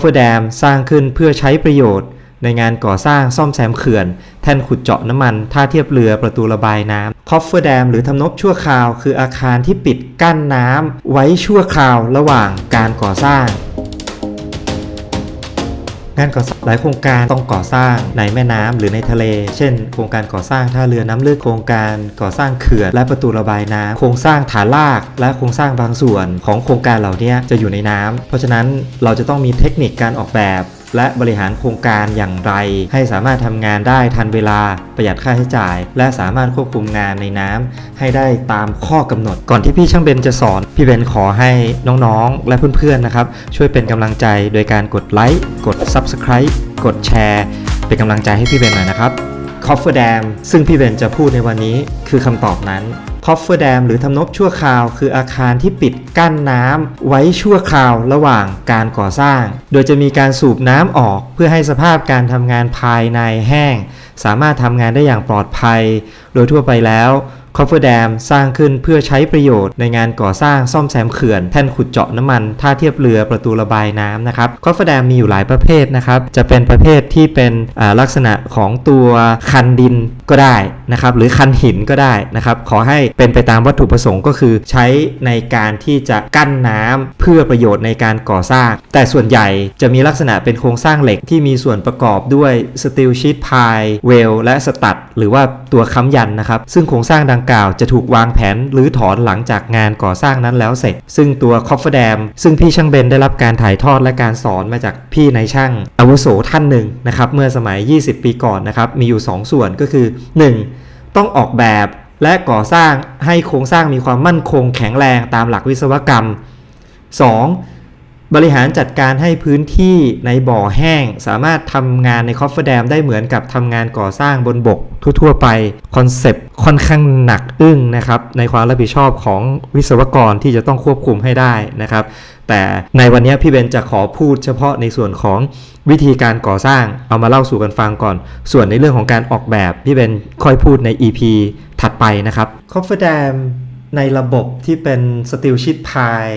เฟอร์แดมสร้างขึ้นเพื่อใช้ประโยชน์ในงานก่อสร้างซ่อมแซมเขื่อนแท่นขุดเจาะน้ำมันท่าเทียบเรือประตูระบายน้ำคอฟเฟอร์แดมหรือทำนบชั่วคราวคืออาคารที่ปิดกั้นน้ำไว้ชั่วคราวระหว่างการก่อสร้างงานก่อสร้างหลายโครงการต้องก่อสร้างในแม่น้ำหรือในทะเลเช่นโครงการก่อสร้างท่าเรือน้ำลึกโครงการก่อสร้างเขื่อนและประตูระบายน้ำโครงสร้างฐานรากและโครงสร้างบางส่วนของโครงการเหล่านี้จะอยู่ในน้ำเพราะฉะนั้นเราจะต้องมีเทคนิคการออกแบบและบริหารโครงการอย่างไรให้สามารถทำงานได้ทันเวลาประหยัดค่าใช้จ่ายและสามารถควบคุมงานในน้ำให้ได้ตามข้อกำหนดก่อนที่พี่ช่างเบนจะสอนพี่เบนขอให้น้องๆและเพื่อนๆนะครับช่วยเป็นกำลังใจโดยการกดไลค์กด Subscribe กดแชร์เป็นกำลังใจให้พี่เบนหน่อยนะครับคอฟเฟอร์แดมซึ่งพี่เบนจะพูดในวันนี้คือคำตอบนั้นคอฟเฟอร์แดมหรือทำนบชั่วคราวคืออาคารที่ปิดกั้นน้ำไว้ชั่วคราวระหว่างการก่อสร้างโดยจะมีการสูบน้ำออกเพื่อให้สภาพการทำงานภายในแห้งสามารถทำงานได้อย่างปลอดภัยโดยทั่วไปแล้วคอฟเฟอร์แดมสร้างขึ้นเพื่อใช้ประโยชน์ในงานก่อสร้างซ่อมแซมเขื่อนแท่นขุดเจาะน้ำมันท่าเทียบเรือประตูระบายน้ำนะครับคอฟเฟอร์แดมมีอยู่หลายประเภทนะครับจะเป็นประเภทที่เป็นลักษณะของตัวคันดินก็ได้นะครับหรือคันหินก็ได้นะครับขอให้เป็นไปตามวัตถุประสงค์ก็คือใช้ในการที่จะกั้นน้ำเพื่อประโยชน์ในการก่อสร้างแต่ส่วนใหญ่จะมีลักษณะเป็นโครงสร้างเหล็กที่มีส่วนประกอบด้วยสตีลชีทพายเวลและสตัดหรือว่าตัวค้ำยันนะครับซึ่งโครงสร้างดังกล่าวจะถูกวางแผนหรือถอนหลังจากงานก่อสร้างนั้นแล้วเสร็จซึ่งตัวคอฟเฟอร์แดมซึ่งพี่ช่างเบนได้รับการถ่ายทอดและการสอนมาจากพี่นายช่างอาวุโสท่านหนึ่งนะครับเมื่อสมัย20ปีก่อนนะครับมีอยู่2ส่วนก็คือ1ต้องออกแบบและก่อสร้างให้โครงสร้างมีความมั่นคงแข็งแรงตามหลักวิศวกรรม 2. บริหารจัดการให้พื้นที่ในบ่อแห้งสามารถทำงานในคอฟเฟอร์แดมได้เหมือนกับทำงานก่อสร้างบนบกทั่วๆไปคอนเซปต์ค่อนข้างหนักอึ้งนะครับในความรับผิดชอบของวิศวกรที่จะต้องควบคุมให้ได้นะครับแต่ในวันนี้พี่เบนจะขอพูดเฉพาะในส่วนของวิธีการก่อสร้างเอามาเล่าสู่กันฟังก่อนส่วนในเรื่องของการออกแบบพี่เบนค่อยพูดใน EP ถัดไปนะครับคอฟเฟอร์แดมในระบบที่เป็นสตีลชีทพาย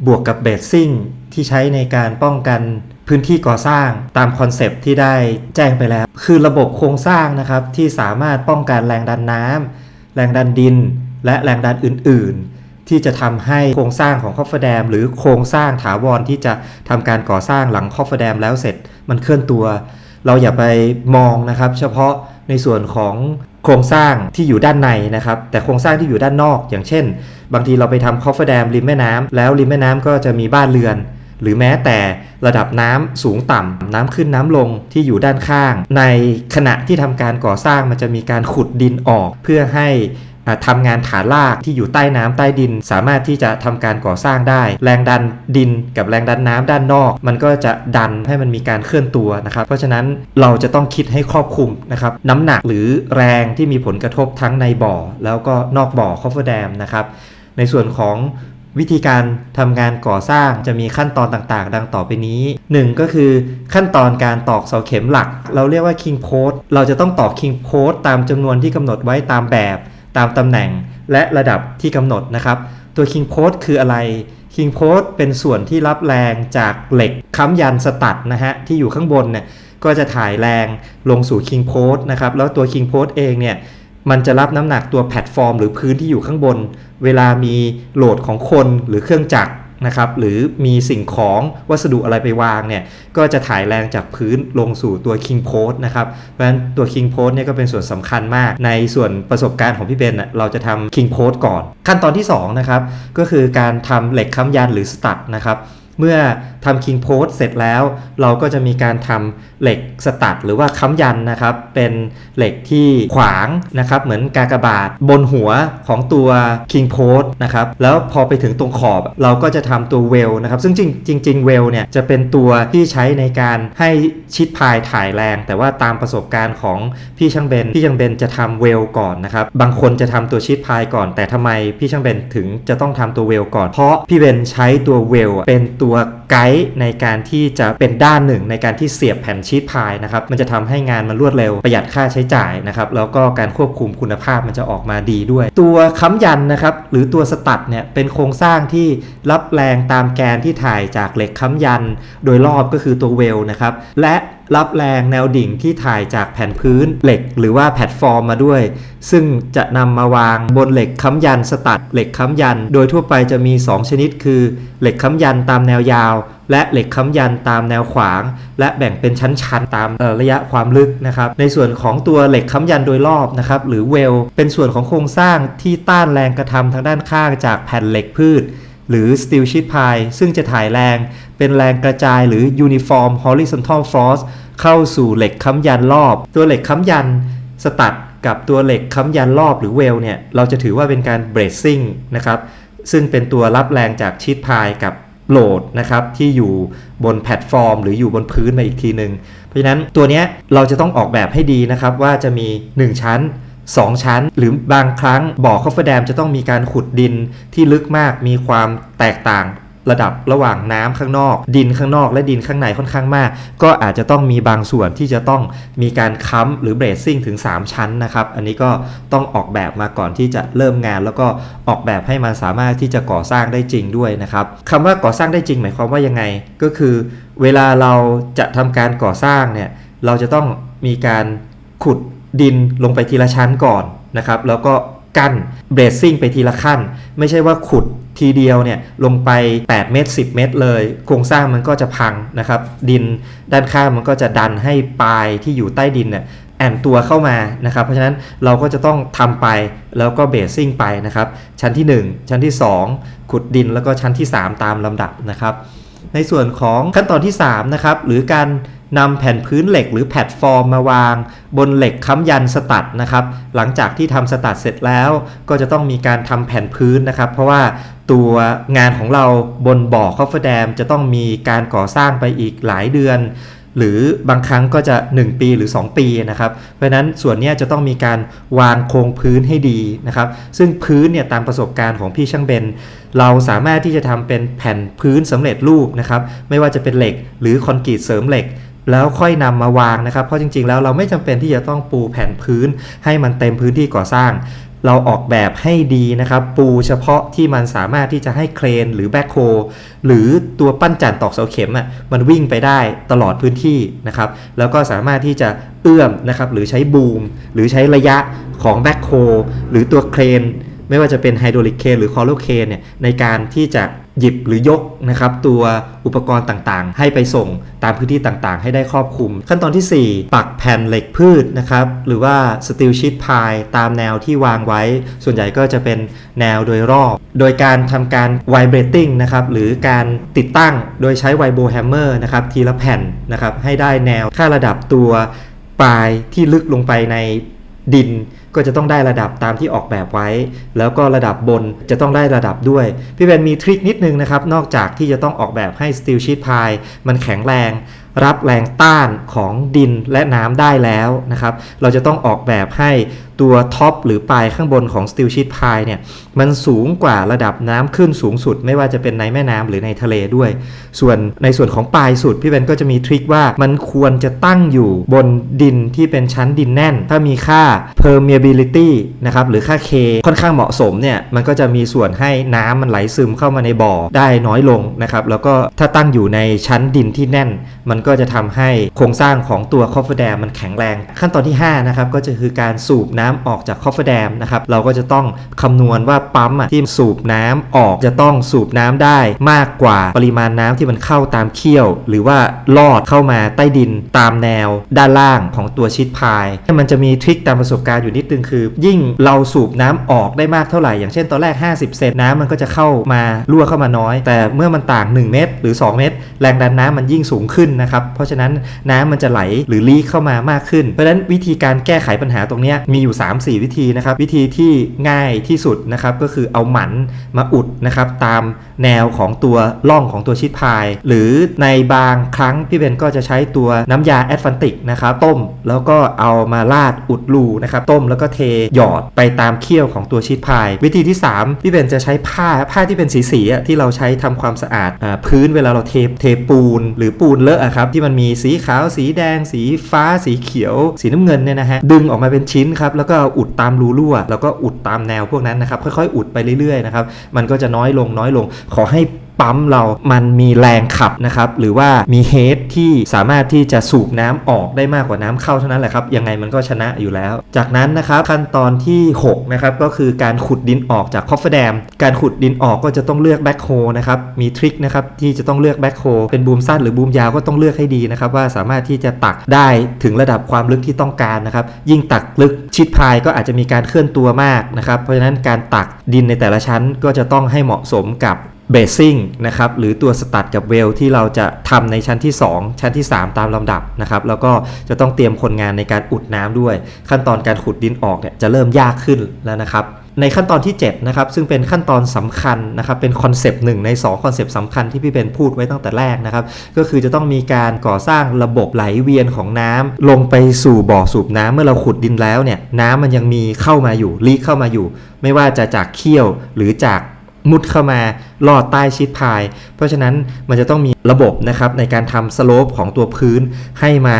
บวกกับเบสซิ่งที่ใช้ในการป้องกันพื้นที่ก่อสร้างตามคอนเซปต์ที่ได้แจ้งไปแล้วคือระบบโครงสร้างนะครับที่สามารถป้องกันแรงดันน้ำแรงดันดินและแรงดันอื่นๆที่จะทำให้โครงสร้างของคอฟเฟอร์แดมหรือโครงสร้างถาวรที่จะทำการก่อสร้างหลังคอฟเฟอร์แดมแล้วเสร็จมันเคลื่อนตัวเราอย่าไปมองนะครับเฉพาะในส่วนของโครงสร้างที่อยู่ด้านในนะครับแต่โครงสร้างที่อยู่ด้านนอกอย่างเช่นบางทีเราไปทำคอฟเฟอร์แดมริมแม่น้ำแล้วริมแม่น้ำก็จะมีบ้านเรือนหรือแม้แต่ระดับน้ำสูงต่ำน้ำขึ้นน้ำลงที่อยู่ด้านข้างในขณะที่ทำการก่อสร้างมันจะมีการขุดดินออกเพื่อให้ทำงานฐานรากที่อยู่ใต้น้ำใต้ดินสามารถที่จะทำการก่อสร้างได้แรงดันดินกับแรงดันน้ำด้านนอกมันก็จะดันให้มันมีการเคลื่อนตัวนะครับเพราะฉะนั้นเราจะต้องคิดให้ครอบคลุมนะครับน้ำหนักหรือแรงที่มีผลกระทบทั้งในบ่อแล้วก็นอกบ่อคอฟเฟอร์แดมนะครับในส่วนของวิธีการทำงานก่อสร้างจะมีขั้นตอนต่างๆดังต่อไปนี้1ก็คือขั้นตอนการตอกเสาเข็มหลักเราเรียกว่า King Post เราจะต้องตอก King Post ตามจำนวนที่กำหนดไว้ตามแบบตามตำแหน่งและระดับที่กำหนดนะครับตัว King Post คืออะไร King Post เป็นส่วนที่รับแรงจากเหล็กค้ำยันสตัดนะฮะที่อยู่ข้างบนเนี่ยก็จะถ่ายแรงลงสู่ King Post นะครับแล้วตัว King Post เองเนี่ยมันจะรับน้ำหนักตัวแพลตฟอร์มหรือพื้นที่อยู่ข้างบนเวลามีโหลดของคนหรือเครื่องจักรนะครับหรือมีสิ่งของวัสดุอะไรไปวางเนี่ยก็จะถ่ายแรงจากพื้นลงสู่ตัว King Post นะครับเพราะฉะนั้นตัว King Post เนี่ยก็เป็นส่วนสำคัญมากในส่วนประสบการณ์ของพี่เบนเราจะทำ King Post ก่อนขั้นตอนที่2นะครับก็คือการทำเหล็กค้ำยันหรือสตัดนะครับเมื่อทำ King Post เสร็จแล้วเราก็จะมีการทำเหล็กสตัดหรือว่าค้ำยันนะครับเป็นเหล็กที่ขวางนะครับเหมือนกากบาทบนหัวของตัว King Post นะครับแล้วพอไปถึงตรงขอบเราก็จะทำตัวเวลนะครับซึ่งจริงเวลเนี่ยจะเป็นตัวที่ใช้ในการให้ชิดพายถ่ายแรงแต่ว่าตามประสบการณ์ของพี่ช่างเบนจะทำเวลก่อนนะครับบางคนจะทำตัวชิดพายก่อนแต่ทำไมพี่ช่างเบนถึงจะต้องทำตัวเวลก่อนเพราะพี่เบนใช้ตัวเวลเป็นตัว ไกด์ในการที่จะเป็นด้านหนึ่งในการที่เสียบแผ่นชีทพายนะครับมันจะทำให้งานมันรวดเร็วประหยัดค่าใช้จ่ายนะครับแล้วก็การควบคุมคุณภาพมันจะออกมาดีด้วยตัวค้ำยันนะครับหรือตัวสตัดเนี่ยเป็นโครงสร้างที่รับแรงตามแกนที่ถ่ายจากเหล็กค้ำยันโดยรอบก็คือตัวเวลนะครับและรับแรงแนวดิ่งที่ถ่ายจากแผ่นพื้นเหล็กหรือว่าแพลตฟอร์มมาด้วยซึ่งจะนำมาวางบนเหล็กค้ำยันสตัดเหล็กค้ำยันโดยทั่วไปจะมี2ชนิดคือเหล็กค้ำยันตามแนวยาวและเหล็กค้ำยันตามแนวขวางและแบ่งเป็นชั้นๆตามระยะความลึกนะครับในส่วนของตัวเหล็กค้ำยันโดยรอบนะครับหรือเวลเป็นส่วนของโครงสร้างที่ต้านแรงกระทำทางด้านข้างจากแผ่นเหล็กพืชหรือ steel sheet pile ซึ่งจะถ่ายแรงเป็นแรงกระจายหรือ uniform horizontal force เข้าสู่เหล็กค้ำยันรอบตัวเหล็กค้ำยันสตัดกับตัวเหล็กค้ำยันรอบหรือเวลเนี่ยเราจะถือว่าเป็นการ bracing นะครับซึ่งเป็นตัวรับแรงจากชีทพายกับโหลดนะครับที่อยู่บนแพลตฟอร์มหรืออยู่บนพื้นมาอีกทีนึงเพราะฉะนั้นตัวนี้เราจะต้องออกแบบให้ดีนะครับว่าจะมี1ชั้น2ชั้นหรือบางครั้งบ่อคอฟเฟอร์แดมจะต้องมีการขุดดินที่ลึกมากมีความแตกต่างระดับระหว่างน้ำข้างนอกดินข้างนอกและดินข้างในค่อนข้างมากก็อาจจะต้องมีบางส่วนที่จะต้องมีการค้ำหรือเบรซซิ่งถึง3ชั้นนะครับอันนี้ก็ต้องออกแบบมาก่อนที่จะเริ่มงานแล้วก็ออกแบบให้มันสามารถที่จะก่อสร้างได้จริงด้วยนะครับคำว่าก่อสร้างได้จริงหมายความว่ายังไงก็คือเวลาเราจะทำการก่อสร้างเนี่ยเราจะต้องมีการขุดดินลงไปทีละชั้นก่อนนะครับแล้วก็กั้นเบรซซิ่งไปทีละขั้นไม่ใช่ว่าขุดทีเดียวเนี่ยลงไป8เมตร10เมตรเลยโครงสร้างมันก็จะพังนะครับดินด้านข้างมันก็จะดันให้ปลายที่อยู่ใต้ดินเนี่ยแอนตัวเข้ามานะครับเพราะฉะนั้นเราก็จะต้องทำไปแล้วก็เบรซซิ่งไปนะครับชั้นที่1ชั้นที่2ขุดดินแล้วก็ชั้นที่3ตามลำดับนะครับในส่วนของขั้นตอนที่3นะครับหรือการนำแผ่นพื้นเหล็กหรือแพลตฟอร์มมาวางบนเหล็กค้ำยันสตัดนะครับหลังจากที่ทำสตัดเสร็จแล้วก็จะต้องมีการทำแผ่นพื้นนะครับเพราะว่าตัวงานของเราบนบ่อคอฟเฟอร์แดมจะต้องมีการก่อสร้างไปอีกหลายเดือนหรือบางครั้งก็จะ1ปีหรือ2ปีนะครับเพราะฉะนั้นส่วนนี้จะต้องมีการวางโครงพื้นให้ดีนะครับซึ่งพื้นเนี่ยตามประสบการณ์ของพี่ช่างเบนเราสามารถที่จะทำเป็นแผ่นพื้นสำเร็จรูปนะครับไม่ว่าจะเป็นเหล็กหรือคอนกรีตเสริมเหล็กแล้วค่อยนำมาวางนะครับเพราะจริงๆแล้วเราไม่จำเป็นที่จะต้องปูแผ่นพื้นให้มันเต็มพื้นที่ก่อสร้างเราออกแบบให้ดีนะครับปูเฉพาะที่มันสามารถที่จะให้เครนหรือแบ็คโฮหรือตัวปั้นจั่นตอกเสาเข็มมันวิ่งไปได้ตลอดพื้นที่นะครับแล้วก็สามารถที่จะเอื้อมนะครับหรือใช้บูมหรือใช้ระยะของแบ็คโฮหรือตัวเครนไม่ว่าจะเป็นไฮดรอลิกเครนหรือคอลโลเครนเนี่ยในการที่จะหยิบหรือยกนะครับตัวอุปกรณ์ต่างๆให้ไปส่งตามพื้นที่ต่างๆให้ได้ครอบคลุมขั้นตอนที่4ปักแผ่นเหล็กพืชนะครับหรือว่า steel sheet pile ตามแนวที่วางไว้ส่วนใหญ่ก็จะเป็นแนวโดยรอบโดยการทำการ vibrating นะครับหรือการติดตั้งโดยใช้ vibro hammer นะครับทีละแผ่นนะครับให้ได้แนวค่าระดับตัวปลายที่ลึกลงไปในดินก็จะต้องได้ระดับตามที่ออกแบบไว้แล้วก็ระดับบนจะต้องได้ระดับด้วยพี่เบนมีทริคนิดนึงนะครับนอกจากที่จะต้องออกแบบให้ steel sheet pile มันแข็งแรงรับแรงต้านของดินและน้ำได้แล้วนะครับเราจะต้องออกแบบให้ตัวท็อปหรือปลายข้างบนของ steel sheet pile เนี่ยมันสูงกว่าระดับน้ำขึ้นสูงสุดไม่ว่าจะเป็นในแม่น้ำหรือในทะเลด้วยส่วนในส่วนของปลายสุดพี่เบนก็จะมีทริคว่ามันควรจะตั้งอยู่บนดินที่เป็นชั้นดินแน่นถ้ามีค่า permeability นะครับหรือค่า K ค่อนข้างเหมาะสมเนี่ยมันก็จะมีส่วนให้น้ำมันไหลซึมเข้ามาในบ่อได้น้อยลงนะครับแล้วก็ถ้าตั้งอยู่ในชั้นดินที่แน่นมันก็จะทำให้โครงสร้างของตัวคอฟเฟอร์แดมมันแข็งแรงขั้นตอนที่5นะครับก็จะคือการสูบน้ำออกจากคอฟเฟอร์แดมนะครับเราก็จะต้องคำนวณว่าปั๊มที่สูบน้ำออกจะต้องสูบน้ำได้มากกว่าปริมาณน้ำที่มันเข้าตามเขี้ยวหรือว่าลอดเข้ามาใต้ดินตามแนวด้านล่างของตัวชีทพายมันจะมีทริคตามประสบการณ์อยู่นิดนึงคือยิ่งเราสูบน้ำออกได้มากเท่าไหร่อย่างเช่นตอนแรก50เซนน้ำมันก็จะเข้ามารั่วเข้ามาน้อยแต่เมื่อมันต่าง1เมตรหรือ2เมตรแรงดันน้ำมันยิ่งสูงขึ้นนะครับ นะครับเพราะฉะนั้นน้ำมันจะไหลหรือลีกเข้ามามากขึ้นเพราะฉะนั้นวิธีการแก้ไขปัญหาตรงนี้มีอยู่ 3-4 วิธีนะครับวิธีที่ง่ายที่สุดนะครับก็คือเอาหมันมาอุดนะครับตามแนวของตัวร่องของตัวชีทพายหรือในบางครั้งพี่เบนก็จะใช้ตัวน้ำยาแอดฟันติกนะครับต้มแล้วก็เอามาราดอุดรูนะครับต้มแล้วก็เทหยอดไปตามเขี้ยวของตัวชีทพายวิธีที่3พี่เบนจะใช้ผ้าที่เป็นสีที่เราใช้ทำความสะอาดพื้นเวลาเราเทปูนหรือปูนเลอะครับที่มันมีสีขาวสีแดงสีฟ้าสีเขียวสีน้ำเงินเนี่ยนะฮะดึงออกมาเป็นชิ้นครับแล้วก็อุดตามรูรั่วแล้วก็อุดตามแนวพวกนั้นนะครับค่อยๆอุดไปเรื่อยๆนะครับมันก็จะน้อยลงขอให้ปั๊มเรามันมีแรงขับนะครับหรือว่ามีเฮดที่สามารถที่จะสูบน้ำออกได้มากกว่าน้ำเข้าเท่านั้นแหละครับยังไงมันก็ชนะอยู่แล้วจากนั้นนะครับขั้นตอนที่6นะครับก็คือการขุดดินออกจากคอฟเฟอร์แดมการขุดดินออกก็จะต้องเลือกแบ็คโฮนะครับมีทริคนะครับที่จะต้องเลือกแบ็คโฮเป็นบูมสั้นหรือบูมยาวก็ต้องเลือกให้ดีนะครับว่าสามารถที่จะตักได้ถึงระดับความลึกที่ต้องการนะครับยิ่งตักลึกชิดพายก็อาจจะมีการเคลื่อนตัวมากนะครับเพราะฉะนั้นการตักดินในแต่ละชั้นก็จะต้องให้เหมาะสมกับเบสซิ่งนะครับหรือตัวสตัดกับเวลที่เราจะทำในชั้นที่2ชั้นที่3ตามลำดับนะครับแล้วก็จะต้องเตรียมคนงานในการอุดน้ำด้วยขั้นตอนการขุดดินออกเนี่ยจะเริ่มยากขึ้นแล้วนะครับในขั้นตอนที่7นะครับซึ่งเป็นขั้นตอนสำคัญนะครับเป็นคอนเซปต์1ใน2คอนเซปต์สำคัญที่พี่เบนพูดไว้ตั้งแต่แรกนะครับก็คือจะต้องมีการก่อสร้างระบบไหลเวียนของน้ำลงไปสู่บ่อสูบน้ำเมื่อเราขุดดินแล้วเนี่ยน้ำมันยังมีเข้ามาอยู่ลีกเข้ามาอยู่ไม่ว่าจะจากเขี้ยวหรือจากมุดเข้ามาลอดใต้ชีทพายเพราะฉะนั้นมันจะต้องมีระบบนะครับในการทำสโลปของตัวพื้นให้มา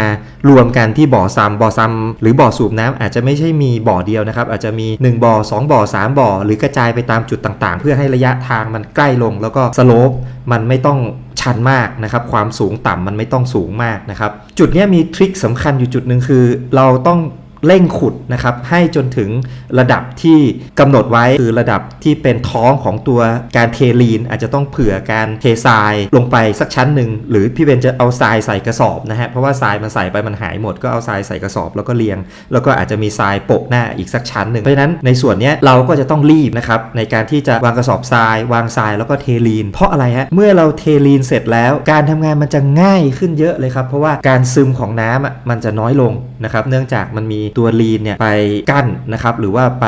รวมกันที่บ่อซ้ำหรือบ่อสูบน้ำอาจจะไม่ใช่มีบ่อเดียวนะครับอาจจะมี1บ่อ2บ่อ3บ่อหรือกระจายไปตามจุดต่างๆเพื่อให้ระยะทางมันใกล้ลงแล้วก็สโลปมันไม่ต้องชันมากนะครับความสูงต่ำมันไม่ต้องสูงมากนะครับจุดนี้มีทริคสำคัญอยู่จุดหนึ่งคือเราต้องเร่งขุดนะครับให้จนถึงระดับที่กำหนดไว้คือระดับที่เป็นท้องของตัวการเทลีนอาจจะต้องเผื่อการเททรายลงไปสักชั้นหนึ่งหรือพี่เบนจะเอาทรายใส่กระสอบนะฮะเพราะว่าทรายมันใส่ไปมันหายหมดก็เอาทรายใส่กระสอบแล้วก็เรียงแล้วก็อาจจะมีทรายโปะหน้าอีกสักชั้นหนึ่งเพราะฉะนั้นในส่วนนี้เราก็จะต้องรีบนะครับในการที่จะวางกระสอบทรายวางทรายแล้วก็เทลีนเพราะอะไรฮะเมื่อเราเทลีนเสร็จแล้วการทำงานมันจะง่ายขึ้นเยอะเลยครับเพราะว่าการซึมของน้ำมันจะน้อยลงนะครับเนื่องจากมันมีตัวลีนเนี่ยไปกั้นนะครับหรือว่าไป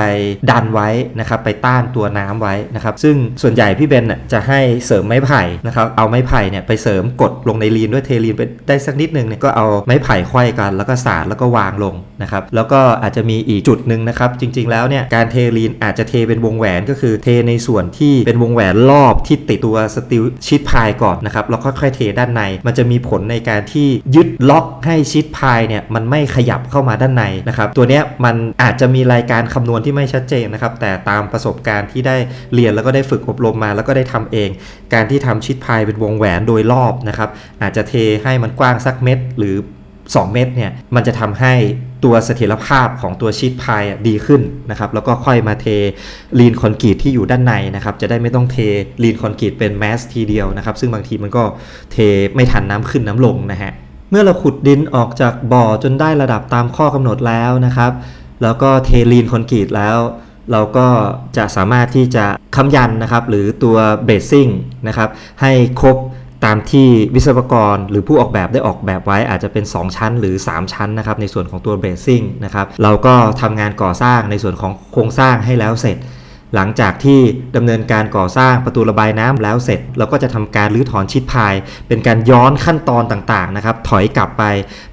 ดันไว้นะครับไปต้านตัวน้ำไว้นะครับซึ่งส่วนใหญ่พี่เบนจะให้เสริมไม้ไผ่นะครับเอาไม้ไผ่เนี่ยไปเสริมกดลงในลีนด้วยเทลีนไปได้สักนิดนึงเนี่ยก็เอาไม้ไผ่ไขว้กันแล้วก็สาดแล้วก็วางลงนะครับแล้วก็อาจจะมีอีกจุดหนึ่งนะครับจริงๆแล้วเนี่ยการเทลีนอาจจะเทเป็นวงแหวนก็คือเทในส่วนที่เป็นวงแหวนรอบที่ติดตัวสตีลชีทพายก่อนนะครับแล้วค่อยๆเทด้านในมันจะมีผลในการที่ยึดล็อกให้ชีทพายเนี่ยมันไม่ขยับเข้ามาด้านในนะครับตัวเนี้ยมันอาจจะมีรายการคำนวณที่ไม่ชัดเจนนะครับแต่ตามประสบการณ์ที่ได้เรียนแล้วก็ได้ฝึกอบรมมาแล้วก็ได้ทำเองการที่ทำชีทพายเป็นวงแหวนโดยรอบนะครับอาจจะเทให้มันกว้างสักเม็ดหรือ2 เมตรเนี่ยมันจะทำให้ตัวเสถียรภาพของตัวชีทพายดีขึ้นนะครับแล้วก็ค่อยมาเทลีนคอนกรีตที่อยู่ด้านในนะครับจะได้ไม่ต้องเทลีนคอนกรีตเป็นแมสทีเดียวนะครับซึ่งบางทีมันก็เทไม่ทันน้ำขึ้นน้ำลงนะฮะเมื่อเราขุดดินออกจากบ่อจนได้ระดับตามข้อกำหนดแล้วนะครับแล้วก็เทลีนคอนกรีตแล้วเราก็จะสามารถที่จะค้ำยันนะครับหรือตัวเบสซิ่งนะครับให้ครบตามที่วิศวกรหรือผู้ออกแบบได้ออกแบบไว้อาจจะเป็น2ชั้นหรือ3ชั้นนะครับในส่วนของตัวเบสซิ่งนะครับเราก็ทำงานก่อสร้างในส่วนของโครงสร้างให้แล้วเสร็จหลังจากที่ดำเนินการก่อสร้างประตูระบายน้ำแล้วเสร็จเราก็จะทำการรื้อถอนชีทพายเป็นการย้อนขั้นตอนต่างๆนะครับถอยกลับไป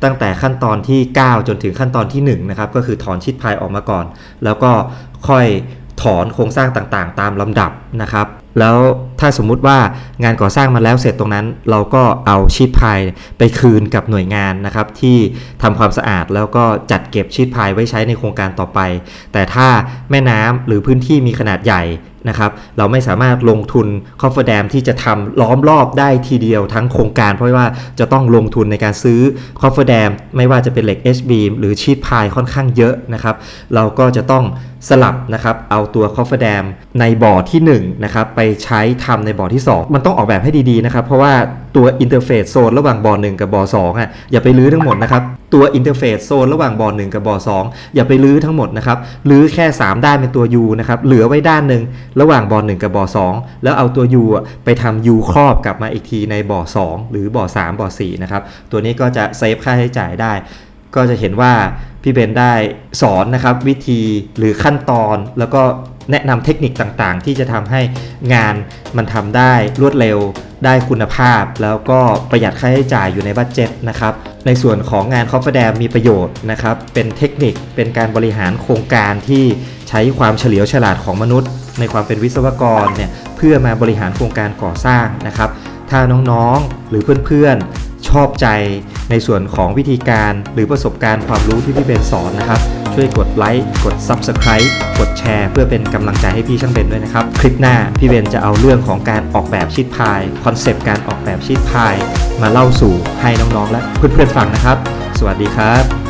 ตั้งแต่ขั้นตอนที่9จนถึงขั้นตอนที่1นะครับก็คือถอนชีทพายออกมาก่อนแล้วก็ค่อยถอนโครงสร้างต่างๆตามลำดับนะครับแล้วถ้าสมมุติว่างานก่อสร้างมาแล้วเสร็จตรงนั้นเราก็เอาชีทพายไปคืนกับหน่วยงานนะครับที่ทำความสะอาดแล้วก็จัดเก็บชีทพายไว้ใช้ในโครงการต่อไปแต่ถ้าแม่น้ำหรือพื้นที่มีขนาดใหญ่นะครับเราไม่สามารถลงทุนคอฟเฟอร์แดมที่จะทำล้อมรอบได้ทีเดียวทั้งโครงการเพราะว่าจะต้องลงทุนในการซื้อคอฟเฟอร์แดมไม่ว่าจะเป็นเหล็ก H-beam หรือชีทพายค่อนข้างเยอะนะครับเราก็จะต้องสลับนะครับเอาตัวคอฟเฟอร์แดมในบ่อที่1นะครับไป ไปใช้ทำในบ่อที่ 2 มันต้องออกแบบให้ดีๆนะครับเพราะว่าตัวอินเทอร์เฟซโซนระหว่างบ่อ1กับบ่อ2อย่าไปรื้อทั้งหมดนะครับตัวอินเทอร์เฟซโซนระหว่างบ่อ1กับบ่อ2อย่าไปรื้อทั้งหมดนะครับรื้อแค่3ด้านเป็นตัว U นะครับเหลือไว้ด้านหนึ่งระหว่างบ่อ1กับบ่อ2แล้วเอาตัว U ไปทำ U ครอบกลับมาอีกทีในบ่อ2หรือบ่อ3บ่อ4นะครับตัวนี้ก็จะเซฟค่าใช้จ่ายได้ก็จะเห็นว่าพี่เบนได้สอนนะครับวิธีหรือขั้นตอนแล้วก็แนะนำเทคนิคต่างๆที่จะทำให้งานมันทำได้รวดเร็วได้คุณภาพแล้วก็ประหยัดค่าใช้จ่ายอยู่ในบัดเจ็ตนะครับในส่วนของงานคอฟแดมมีประโยชน์นะครับเป็นเทคนิคเป็นการบริหารโครงการที่ใช้ความเฉลียวฉลาดของมนุษย์ในความเป็นวิศวกรเนี่ยเพื่อมาบริหารโครงการก่อสร้างนะครับถ้าน้องๆหรือเพื่อนๆชอบใจในส่วนของวิธีการหรือประสบการณ์ความรู้ที่พี่เบนสอนนะครับช่วยกดไลค์กด Subscribe กดแชร์เพื่อเป็นกำลังใจให้พี่ช่างเบนด้วยนะครับคลิปหน้าพี่เบนจะเอาเรื่องของการออกแบบชีทพายคอนเซปต์การออกแบบชีทพายมาเล่าสู่ให้น้องๆและเพื่อนๆฟังนะครับสวัสดีครับ